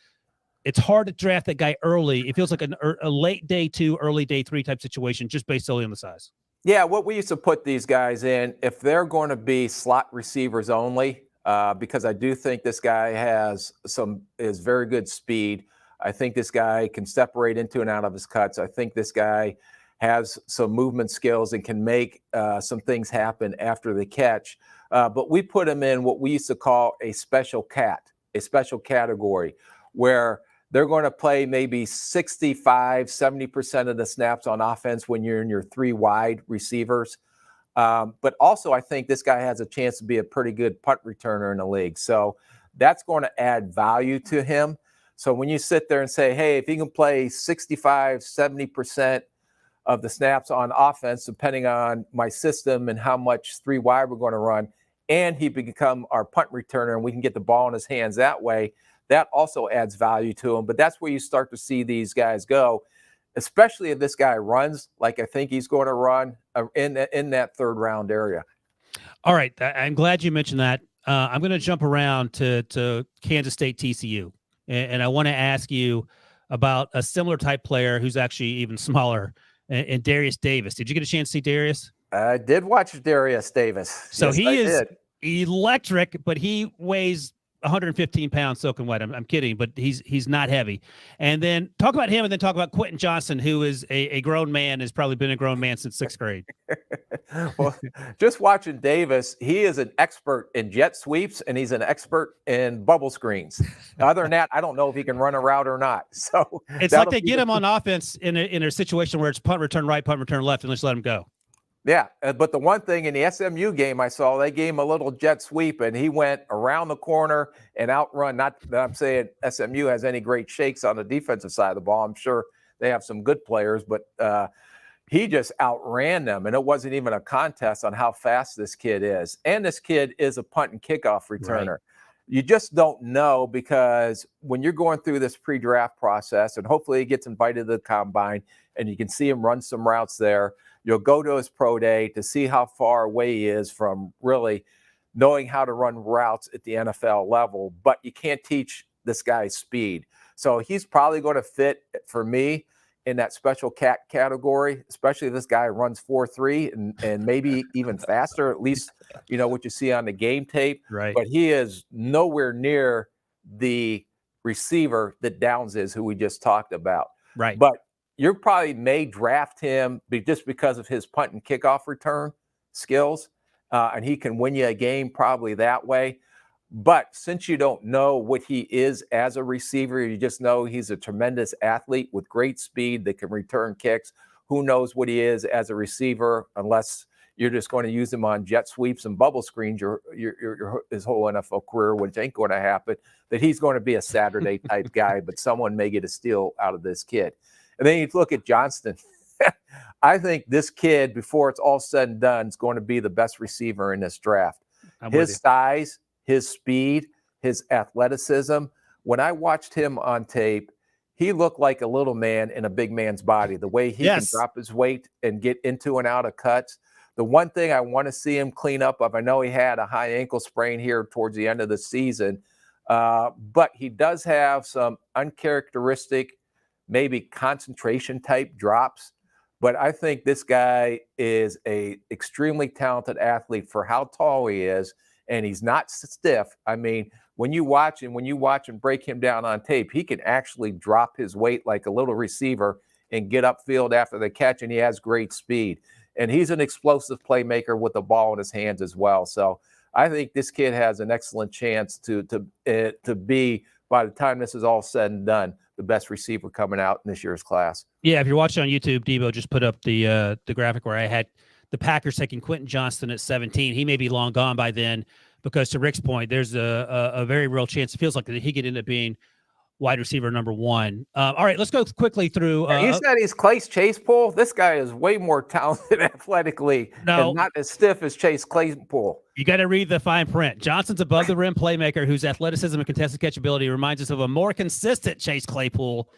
it's hard to draft that guy early. It feels like a late day 2, early day 3 type situation just based solely on the size. Yeah, what we used to put these guys in, if they're going to be slot receivers only, because I do think this guy is very good speed. I think this guy can separate into and out of his cuts. I think this guy has some movement skills and can make some things happen after the catch. But we put him in what we used to call a special category, where they're going to play maybe 65, 70% of the snaps on offense when you're in your 3 wide receivers. But also, I think this guy has a chance to be a pretty good punt returner in the league. So that's going to add value to him. So when you sit there and say, hey, if he can play 65, 70% of the snaps on offense, depending on my system and how much 3 wide we're going to run, and he become our punt returner and we can get the ball in his hands that way, that also adds value to him. But that's where you start to see these guys go, especially if this guy runs like I think he's going to run in that 3rd round area. All right. I'm glad you mentioned that. I'm going to jump around to Kansas State TCU. And I want to ask you about a similar type player who's actually even smaller, and Darius Davis. Did you get a chance to see Darius? I did watch Darius Davis. So yes, he is electric, but he weighs 115 pounds soaking wet. I'm kidding, but he's not heavy. And then talk about him, and then talk about Quentin Johnson, who is a grown man, has probably been a grown man since 6th grade. Well, just watching Davis, he is an expert in jet sweeps, and he's an expert in bubble screens. Other than that, I don't know if he can run a route or not. So it's like they get him on offense in a situation where it's punt return right, punt return left, and just let him go. Yeah, but the one thing in the SMU game I saw, they gave him a little jet sweep, and he went around the corner and outrun. Not that I'm saying SMU has any great shakes on the defensive side of the ball. I'm sure they have some good players, but he just outran them, and it wasn't even a contest on how fast this kid is. And this kid is a punt and kickoff returner. Right. You just don't know, because when you're going through this pre-draft process, and hopefully he gets invited to the combine and you can see him run some routes there, you'll go to his pro day to see how far away he is from really knowing how to run routes at the NFL level, but you can't teach this guy's speed. So he's probably going to fit, for me, in that special cat category, especially if this guy runs 4.3 and maybe even faster, at least, you know, what you see on the game tape. Right. But he is nowhere near the receiver that Downs is, who we just talked about. Right. But you probably may draft him just because of his punt and kickoff return skills, and he can win you a game probably that way. But since you don't know what he is as a receiver, you just know he's a tremendous athlete with great speed that can return kicks. Who knows what he is as a receiver, unless you're just going to use him on jet sweeps and bubble screens his whole NFL career, which ain't going to happen. That he's going to be a Saturday type guy, but someone may get a steal out of this kid. And then you look at Johnston. I think this kid, before it's all said and done, is going to be the best receiver in this draft. His size, his speed, his athleticism. When I watched him on tape, he looked like a little man in a big man's body. The way he can drop his weight and get into and out of cuts. The one thing I want to see him clean up of, I know he had a high ankle sprain here towards the end of the season, but he does have some uncharacteristic, maybe concentration type drops. But I think this guy is a extremely talented athlete for how tall he is. And he's not stiff. I mean, when you watch and break him down on tape, he can actually drop his weight like a little receiver and get upfield after the catch, and he has great speed. And he's an explosive playmaker with the ball in his hands as well. So I think this kid has an excellent chance to be, by the time this is all said and done, the best receiver coming out in this year's class. Yeah, if you're watching on YouTube, Debo just put up the graphic where I had the Packers taking Quentin Johnston at 17. He may be long gone by then, because to Rick's point, there's a very real chance. It feels like that he could end up being wide receiver number 1. All right, let's go quickly through. You said he's Chase Claypool. This guy is way more talented athletically and not as stiff as Chase Claypool. You got to read the fine print. Johnson's above the rim playmaker whose athleticism and contested catchability reminds us of a more consistent Chase Claypool.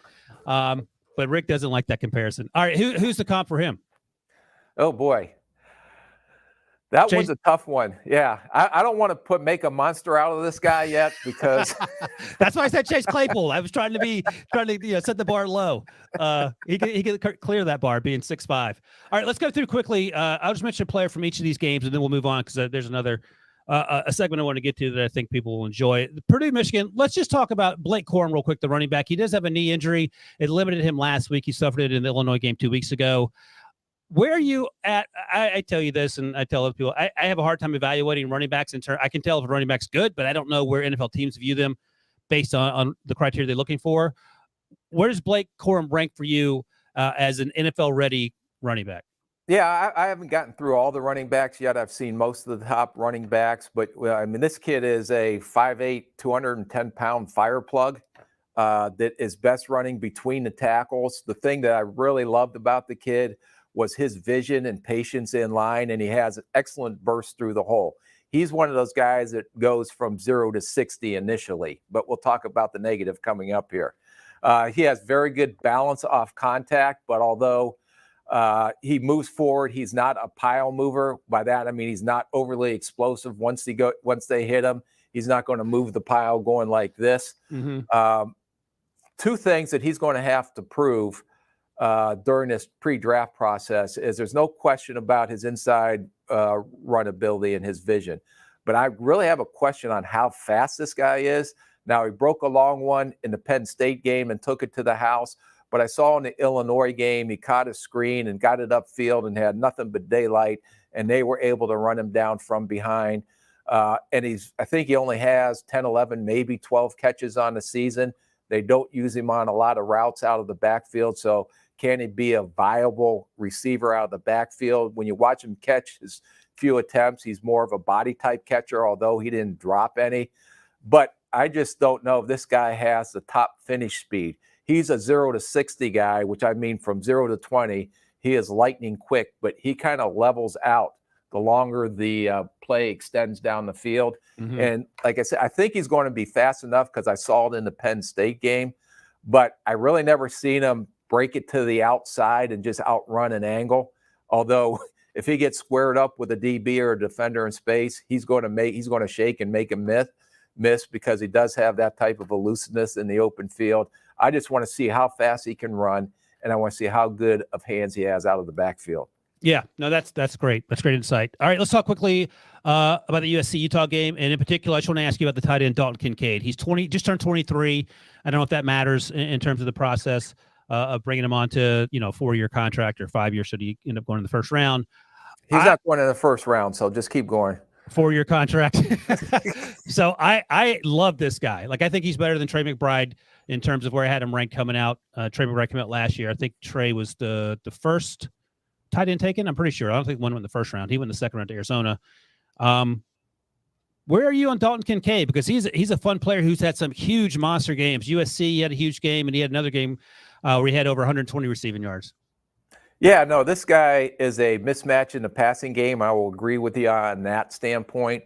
But Rick doesn't like that comparison. All right, who's the comp for him? Oh, boy. That was a tough one. Yeah. I don't want to make a monster out of this guy yet, because that's why I said Chase Claypool. I was trying to set the bar low. He could clear that bar being 6'5". All right, let's go through quickly. I'll just mention a player from each of these games, and then we'll move on, because there's another a segment I want to get to that I think people will enjoy. Purdue, Michigan. Let's just talk about Blake Corum real quick, the running back. He does have a knee injury. It limited him last week. He suffered it in the Illinois game 2 weeks ago. Where are you at? I tell you this, and I tell other people, I have a hard time evaluating running backs. I can tell if a running back's good, but I don't know where NFL teams view them based on the criteria they're looking for. Where does Blake Corum rank for you as an NFL-ready running back? Yeah, I haven't gotten through all the running backs yet. I've seen most of the top running backs, but I mean, this kid is a 5'8", 210-pound fire plug that is best running between the tackles. The thing that I really loved about the kid was his vision and patience in line, and he has an excellent burst through the hole. He's one of those guys that goes from 0 to 60 initially, but we'll talk about the negative coming up here. He has very good balance off contact, but although he moves forward, he's not a pile mover. By that, I mean he's not overly explosive. Once they hit him, he's not going to move the pile going like this. Mm-hmm. Two things that he's going to have to prove during this pre-draft process is there's no question about his inside run ability and his vision. But I really have a question on how fast this guy is. Now, he broke a long one in the Penn State game and took it to the house. But I saw in the Illinois game, he caught a screen and got it upfield and had nothing but daylight, and they were able to run him down from behind. And I think he only has 10, 11, maybe 12 catches on the season. They don't use him on a lot of routes out of the backfield. So Can he be a viable receiver out of the backfield? When you watch him catch his few attempts, he's more of a body type catcher, although he didn't drop any. But I just don't know if this guy has the top finish speed. He's a 0 to 60 guy, which I mean from 0 to 20. He is lightning quick, but he kind of levels out the longer the play extends down the field. Mm-hmm. And like I said, I think he's going to be fast enough because I saw it in the Penn State game, but I really never seen him break it to the outside and just outrun an angle. Although if he gets squared up with a DB or a defender in space, he's going to shake and make him miss because he does have that type of elusiveness in the open field. I just want to see how fast he can run, and I want to see how good of hands he has out of the backfield. Yeah, no, that's great. That's great insight. All right, let's talk quickly about the USC-Utah game, and in particular, I just want to ask you about the tight end Dalton Kincaid. He's just turned 23. I don't know if that matters in terms of the process of bringing him on to 4-year contract or 5 years, so do you end up going in the first round? He's not going in the first round, so just keep going. 4-year contract. So I love this guy. Like, I think he's better than Trey McBride in terms of where I had him ranked coming out. Trey McBride came out last year. I think Trey was the first tight end taken. I'm pretty sure. I don't think one went in the first round. He went in the second round to Arizona. Where are you on Dalton Kincaid? Because he's a fun player who's had some huge monster games. USC, he had a huge game, and he had another game where he had over 120 receiving yards. Yeah, no, this guy is a mismatch in the passing game. I will agree with you on that standpoint.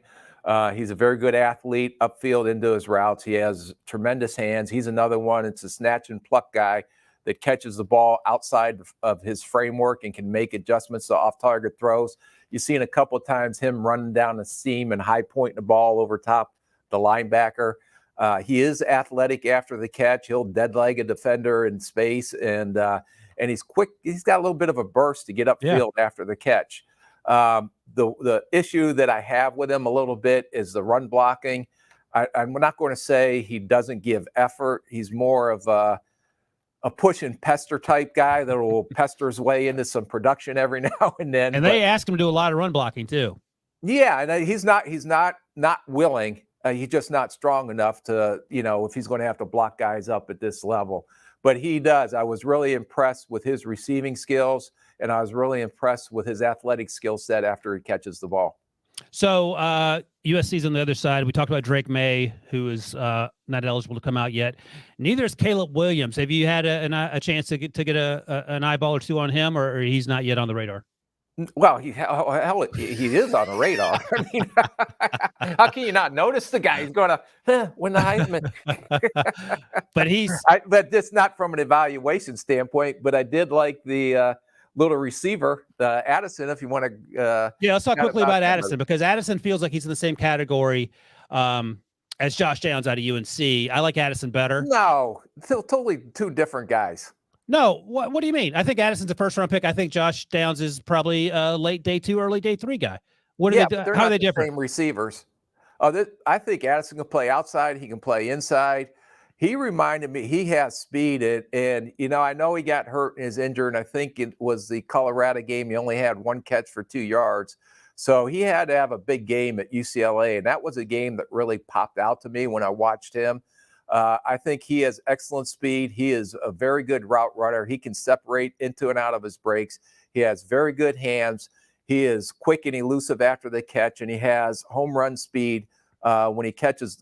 He's a very good athlete, upfield into his routes. He has tremendous hands. He's another one. It's a snatch and pluck guy that catches the ball outside of his framework and can make adjustments to off-target throws. You've seen a couple of times him running down the seam and high pointing the ball over top the linebacker. He is athletic after the catch. He'll dead-leg a defender in space, and he's quick. He's got a little bit of a burst to get upfield after the catch. The issue that I have with him a little bit is the run blocking. I'm not going to say he doesn't give effort. He's more of a push and pester type guy that will pester his way into some production every now and then. And they ask him to do a lot of run blocking too. Yeah, and he's not willing. He's just not strong enough to, if he's going to have to block guys up at this level. But he does. I was really impressed with his receiving skills, and I was really impressed with his athletic skill set after he catches the ball. So USC's on the other side. We talked about Drake May, who is not eligible to come out yet. Neither is Caleb Williams. Have you had a chance to get an eyeball or two on him, or he's not yet on the radar? Well, he is on the radar. I mean, how can you not notice the guy? He's going to win the Heisman. But it's not from an evaluation standpoint. But I did like the little receiver, Addison. If you want to, let's talk quickly about Addison, because Addison feels like he's in the same category as Josh Downs out of UNC. I like Addison better. No, totally two different guys. No, what do you mean? I think Addison's a first-round pick. I think Josh Downs is probably a late day 2, early day 3 guy. How are they different? Same receivers. I think Addison can play outside. He can play inside. He reminded me, he has speed, and I know he got hurt and is injured, and I think it was the Colorado game. He only had 1 catch for 2 yards. So he had to have a big game at UCLA, and that was a game that really popped out to me when I watched him. I think he has excellent speed. He is a very good route runner. He can separate into and out of his breaks. He has very good hands. He is quick and elusive after the catch, and he has home run speed when he gets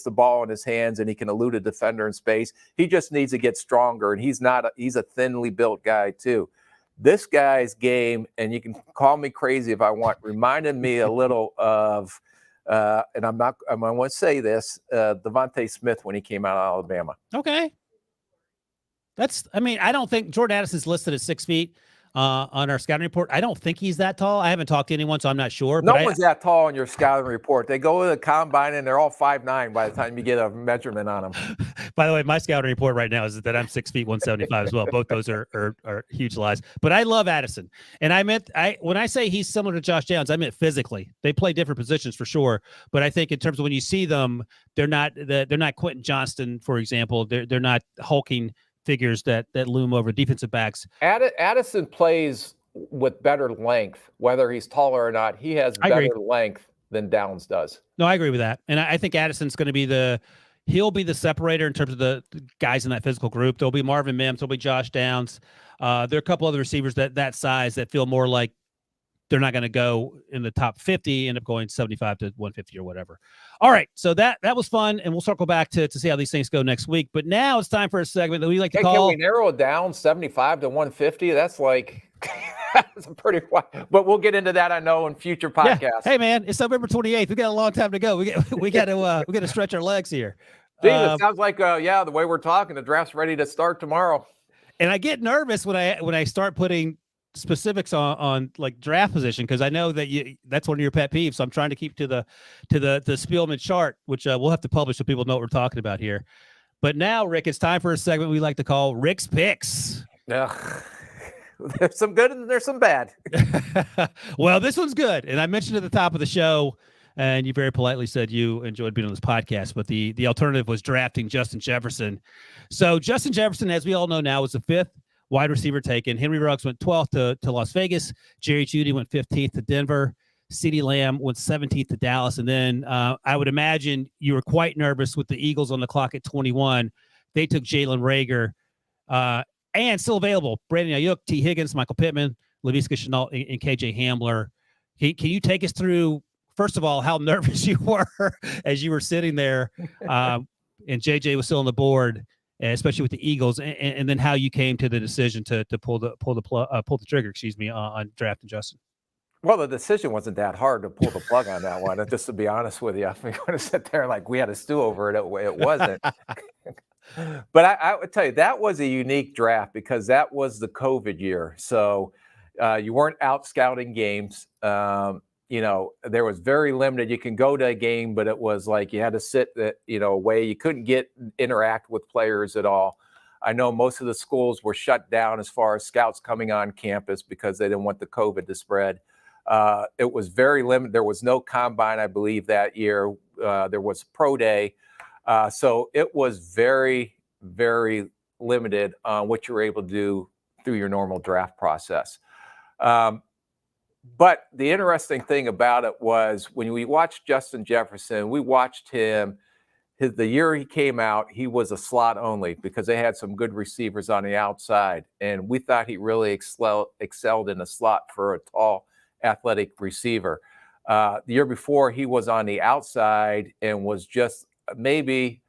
the ball in his hands, and he can elude a defender in space. He just needs to get stronger, and he's a thinly built guy too. This guy's game, and you can call me crazy if I want, reminded me a little of and I want to say this, Devontae Smith when he came out of Alabama. Okay. I don't think Jordan Addison's listed at 6 feet on our scouting report. I don't think he's that tall. I haven't talked to anyone, so I'm not sure. No one's that tall on your scouting report. They go to the combine and they're all 5'9" by the time you get a measurement on them. By the way, my scouting report right now is that I'm 6 feet 175 as well. Both those are huge lies. But I love Addison, and when I say he's similar to Josh Downs, I meant physically. They play different positions for sure, but I think in terms of when you see them, they're not Quentin Johnston, for example. They're not hulking figures that loom over defensive backs. Addison plays with better length, whether he's taller or not. He has better length than Downs does. No, I agree with that. And I think Addison's going to be he'll be the separator in terms of the guys in that physical group. There'll be Marvin Mims, there'll be Josh Downs. There are a couple other receivers that size that feel more like they're not going to go in the top 50, end up going 75 to 150 or whatever. All right. So that was fun. And we'll circle back to see how these things go next week. But now it's time for a segment that we like to call. Can we narrow it down 75 to 150? That's like, that's a pretty wide, but we'll get into that, I know, in future podcasts. Yeah. Hey man, it's November 28th. We got a long time to go. We got to stretch our legs here. It sounds like, the way we're talking, the draft's ready to start tomorrow. And I get nervous when I start putting specifics on like draft position, because I know that that's one of your pet peeves. So I'm trying to keep to the Spielman chart, which we'll have to publish so people know what we're talking about here. But now, Rick, it's time for a segment we like to call Rick's Picks. Yeah. There's some good and there's some bad. Well, this one's good. And I mentioned at the top of the show, and you very politely said you enjoyed being on this podcast, but the alternative was drafting Justin Jefferson. So Justin Jefferson, as we all know now, was the 5th wide receiver taken. Henry Ruggs went 12th to Las Vegas. Jerry Jeudy went 15th to Denver. CeeDee Lamb went 17th to Dallas. And then I would imagine you were quite nervous with the Eagles on the clock at 21. They took Jalen Reagor, and still available, Brandon Ayuk, T. Higgins, Michael Pittman, Laviska Shenault, and KJ Hamler. Can you take us through, first of all, how nervous you were as you were sitting there, and JJ was still on the board, especially with the Eagles, and then how you came to the decision to pull the trigger, on drafting Justin? Well, the decision wasn't that hard to pull the plug on that one. Just to be honest with you, I'm going to sit there like we had a stew over it. It wasn't. But I would tell you, that was a unique draft because that was the COVID year. So you weren't out scouting games. There was very limited. You can go to a game, but it was like you had to sit away. You couldn't interact with players at all. I know most of the schools were shut down as far as scouts coming on campus because they didn't want the COVID to spread. It was very limited. There was no combine, I believe, that year. There was pro day. So it was very, very limited on what you were able to do through your normal draft process. But the interesting thing about it was when we watched Justin Jefferson, we watched him. The year he came out, he was a slot only because they had some good receivers on the outside. And we thought he really excelled in the slot for a tall, athletic receiver. The year before, he was on the outside and was just maybe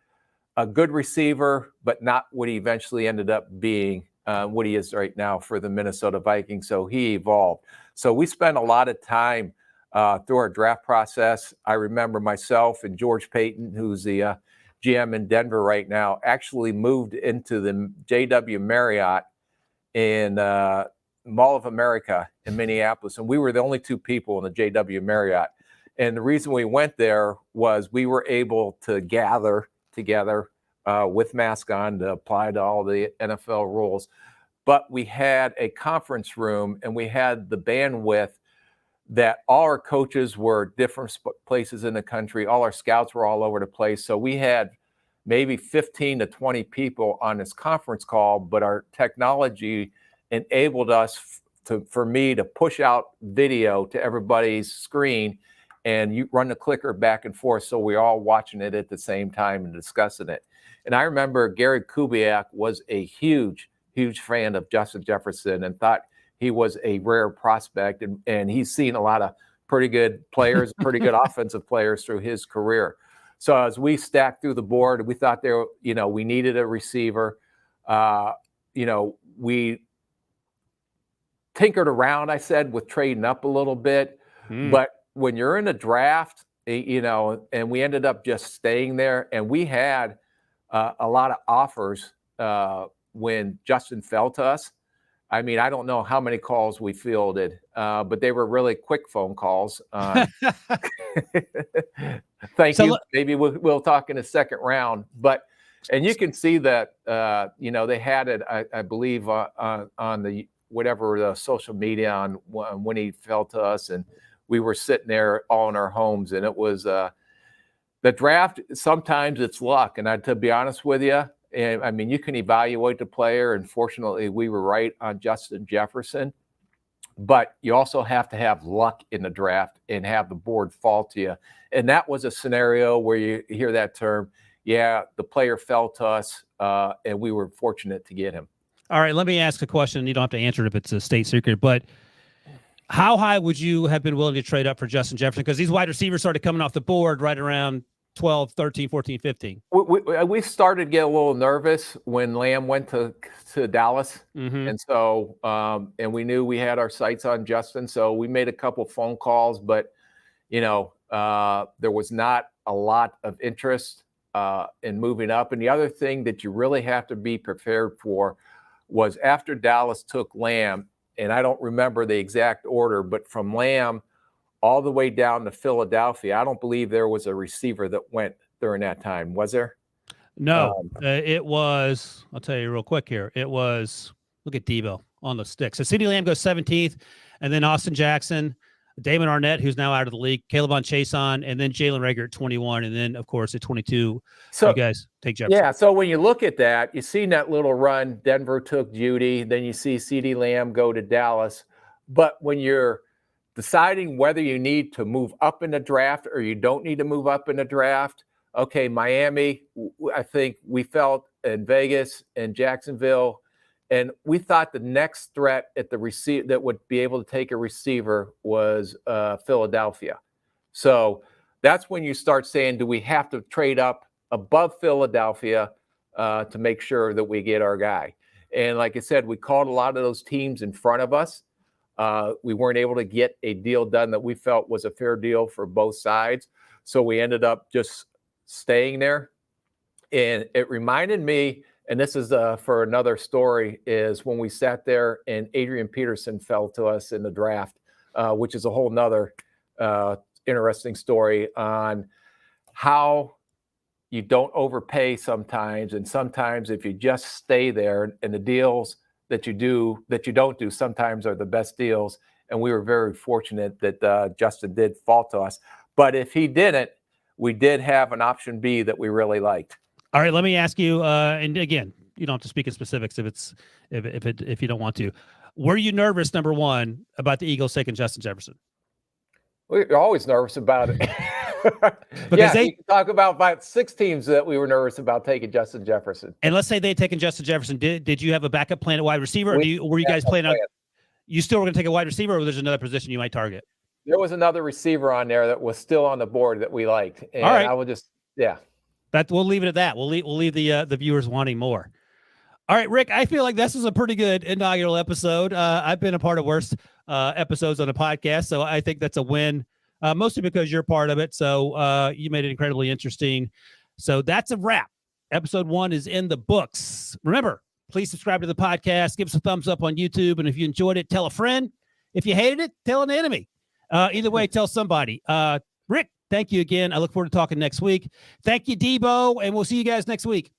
a good receiver, but not what he eventually ended up being, what he is right now for the Minnesota Vikings. So he evolved. So we spent a lot of time through our draft process. I remember myself and George Payton, who's the GM in Denver right now, actually moved into the JW Marriott in Mall of America in Minneapolis. And we were the only two people in the JW Marriott. And the reason we went there was we were able to gather together with mask on to apply to all the NFL rules. But we had a conference room and we had the bandwidth that all our coaches were different places in the country. All our scouts were all over the place. So we had maybe 15 to 20 people on this conference call, but our technology enabled us for me to push out video to everybody's screen and you run the clicker back and forth. So we're all watching it at the same time and discussing it. And I remember Gary Kubiak was a huge, huge fan of Justin Jefferson and thought he was a rare prospect. And he's seen a lot of pretty good players, pretty good offensive players through his career. So as we stacked through the board, we thought we needed a receiver. We tinkered around, I said, with trading up a little bit. But when you're in a draft, and we ended up just staying there, and we had a lot of offers when Justin fell to us. I mean, I don't know how many calls we fielded, but they were really quick phone calls. Thank you. Maybe we'll talk in the second round. And you can see that, they had it, I believe, on the whatever the social media on when he fell to us, and we were sitting there all in our homes, and it was the draft. Sometimes it's luck, and to be honest with you, I mean, you can evaluate the player, and fortunately, we were right on Justin Jefferson. But you also have to have luck in the draft and have the board fall to you. And that was a scenario where you hear that term, yeah, the player fell to us, and we were fortunate to get him. All right, let me ask a question. You don't have to answer it if it's a state secret, but how high would you have been willing to trade up for Justin Jefferson? Because these wide receivers started coming off the board right around 12, 13, 14, 15. We started to get a little nervous when Lamb went to Dallas. Mm-hmm. And so, and we knew we had our sights on Justin. So we made a couple phone calls, but, there was not a lot of interest in moving up. And the other thing that you really have to be prepared for was after Dallas took Lamb, and I don't remember the exact order, but from Lamb all the way down to Philadelphia, I don't believe there was a receiver that went during that time. Was there? No, it was, I'll tell you real quick here. It was, look at Debo on the stick. So CeeDee Lamb goes 17th, and then Austin Jackson, Damon Arnett, who's now out of the league, Caleb Chason, and then Jalen Reagor at 21. And then, of course, at 22, so you guys take Jefferson. Yeah, so when you look at that, you see that little run, Denver took Judy, then you see CeeDee Lamb go to Dallas. But when you're deciding whether you need to move up in the draft or you don't need to move up in the draft, okay, Miami, I think we felt in Vegas and Jacksonville, and we thought the next threat at the receiver that would be able to take a receiver was Philadelphia. So that's when you start saying, do we have to trade up above Philadelphia to make sure that we get our guy? And like I said, we called a lot of those teams in front of us. We weren't able to get a deal done that we felt was a fair deal for both sides. So we ended up just staying there. And it reminded me, and this is for another story, is when we sat there and Adrian Peterson fell to us in the draft, which is a whole nother interesting story on how you don't overpay sometimes. And sometimes if you just stay there, and the deals that you don't do sometimes are the best deals. And we were very fortunate that Justin did fall to us. But if he didn't, we did have an option B that we really liked. All right, let me ask you, and again, you don't have to speak in specifics if you don't want to. Were you nervous, number one, about the Eagles taking Justin Jefferson? We're always nervous about it. Because you can talk about 6 teams that we were nervous about taking Justin Jefferson. And let's say they had taken Justin Jefferson. Did you have a backup plan at wide receiver, or were you guys planning on? You still were going to take a wide receiver, or there's another position you might target? There was another receiver on there that was still on the board that we liked. And all right. I would just, yeah. We'll leave it at that. We'll leave the viewers wanting more. All right, Rick, I feel like this was a pretty good inaugural episode. I've been a part of worse episodes on the podcast, so I think that's a win, mostly because you're part of it. So you made it incredibly interesting. So that's a wrap. Episode 1 is in the books. Remember, please subscribe to the podcast. Give us a thumbs up on YouTube. And if you enjoyed it, tell a friend. If you hated it, tell an enemy. Either way, tell somebody. Rick, thank you again. I look forward to talking next week. Thank you, Debo, and we'll see you guys next week.